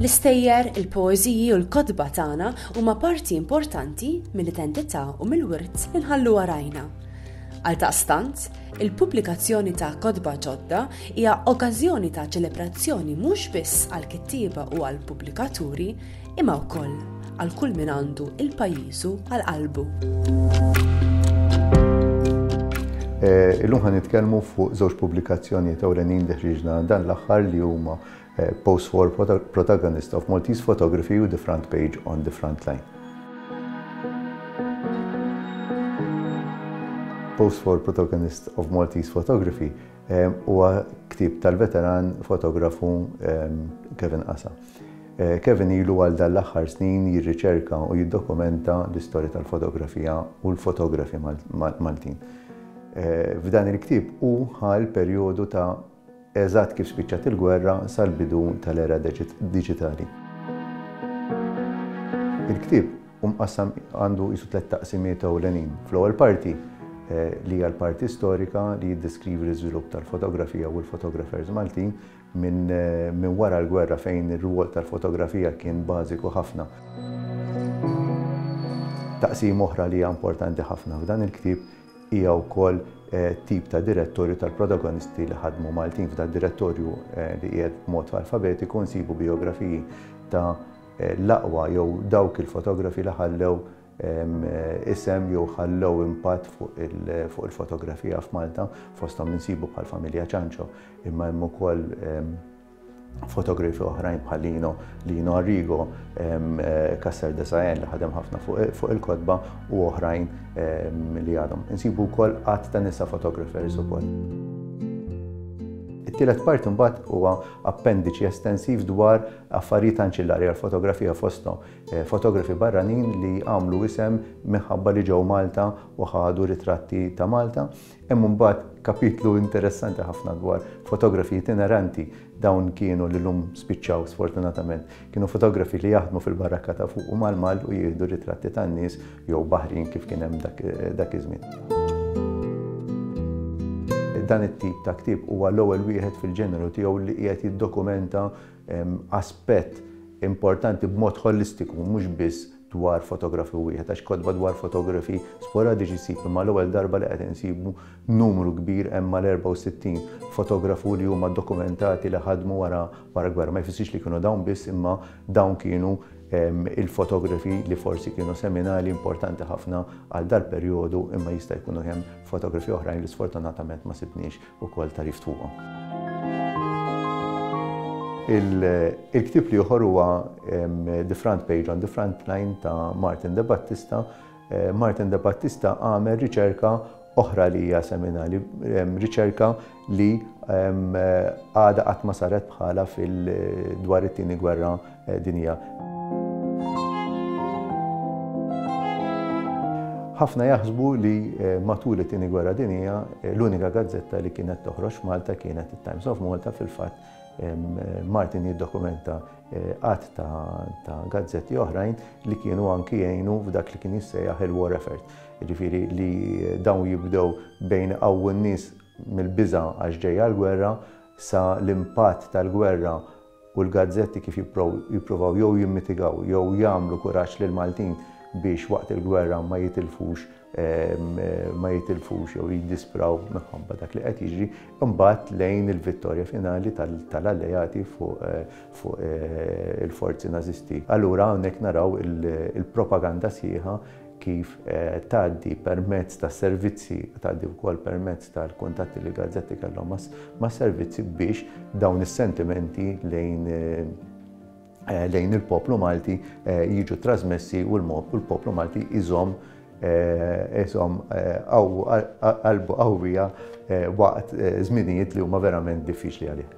L-istejjer, il-poeżiji u l-kotba tagħna huma parti importanti mill-identità u mill-wirt li nħallu warajna. Għaldaqstant, il-pubblikazzjoni ta' kotba ġodda hija okkażjoni ta' ċelebrazzjoni mhux biss għall-kittieba u għall-pubblikaturi, imma wkoll għal kull min għandu il-pajjiżu għal-qalbu. Illum ħan nitkellmu fuq żewġ pubblikazzjonijiet ewlenin li ħriġna dan l-aħħar li huma Post-War Protagonist of Maltese Photography u The Front Page on the Front Line. Post-War Protagonist of Maltese Photography huwa ktieb tal-veteran fotografu Kevin Asa. Kevin ilu għal dan l-aħħar snin jirriċerka u jiddokumenta l-istorja tal-fotografija u l-fotografi Maltin. F'dan il-ktieb hu ħal perjodu ta' eżatt kif spiċċat il-gwerra sal-bidu tal-era diġitali. Il-ktieb mqassam għandu jisu 3 taqsimiet ewlenin. Fl-ewwel parti li hija l-parti storika li jiddeskrivi l-iżvilupp tal-fotografija u l-photographers Maltin minn wara l-gwerra fejn ir-rwol tal-fotografija kien bażiku ħafna. Taqsim oħra li hija importanti ħafna f'dan il-ktieb hija wkoll tip ta' direttorju tal-protagonisti li ħadmu Maltin f'dan direttorju li qiegħed b'mod alfabetiku nsibu biografiji ta' l-aqwa jew dawk il-fotografi li ħallew isem jew ħallew impatt fuq il-fotografija f'Malta fosthom insibu bħal familja Ċanċo imma hemm ukoll fotografi oħrajn bħal Lino Arrigo, Kasser de Saen li ħadem ħafna fuq il-kotba u oħrajn li għadhom. Insibu wkoll qatt ta' nisa photographers ukoll. It-tielet parti mbagħad huwa appendiċi estensiv dwar affarijiet anċillari għall-fotografija fosthom. Fotografi barranin li għamlu isem minħabba li ġew Malta u ħadu ritratti ta' Malta. Hemm mbagħad kapitlu interessanti ħafna dwar fotografi itineranti dawn kienu li lum spiċċaw sfortunatament. Kienu fotografi li jaħdmu fil-barakka ta' fuq u mal-mal u jieħdu ritratti tan-nies jew baħrin kif kien hemm dak iż-żmien. Dan it-tip ta' ktieb huwa l-ewwel wieħed fil-ġeneru tiegħu li qiegħed jiddokumenta aspett importanti b'mod holistiku mhux biss dwar fotografi wieħed għax kotba dwar fotografi sporadiċi jsib imma l-ewwel darba li qed insibu numru kbir hemm mal-64 fotografu li huma dokumentati li ħadmu wara gwerra. Ma jfissirx li kienu dawn biss imma dawn kienu il-fotografi li forsi kienu seminali importanti ħafna għal dal-perjodu imma jista' jkunu hemm fotografi oħrajn li sfortunatament ma sibniex ukoll tarif fuqhom. Il-ktieb li ieħor huwa The Front Page on the Front Line ta' Martin de Battista. Martin de Battista għamel riċerka oħra li hija seminali, riċerka li għadha qatt ma saret bħala dwar it-tieni gwerra dinjija. Ħafna jaħsbu li matul it-tieni gwerra dinjija l-unika gazzetta li kienet toħroġ f'Malta kienet it-Times of Malta fil-fatt Martin jiddokumenta qatt ta' gazzetti oħrajn li kienu anki jgħinu f'dak li kien jissejjaħ il-war effort. Jiġifieri li dawn jibdew bejn qawwu n-nies mill-biża' għax ġejja l-gwerra sa l-impatt tal-gwerra u l-gazzetti kif jippruvaw jew jimmitigaw jew jagħmlu kuraġġ lil Maltin biex waqt il-gwerra ma jitilfux jew jiddispraw minħabba dak li qed jiġri imbagħad lejn il-vittorja finali tal-alleati fuq il-forzi nazisti. Allura hawnhekk naraw il-propaganda sħiħa kif tgħaddi permezz ta' servizzi, tgħaddi wkoll permezz tal-kuntatti li gazzetti kellhom ma' servizzi biex dawn is-sentimenti lejn il-poplu Malti jiġu trasmessi u l-poplu Malti iżomm qalbu qawwija waqt żminijiet li huma verament diffiċli għalih.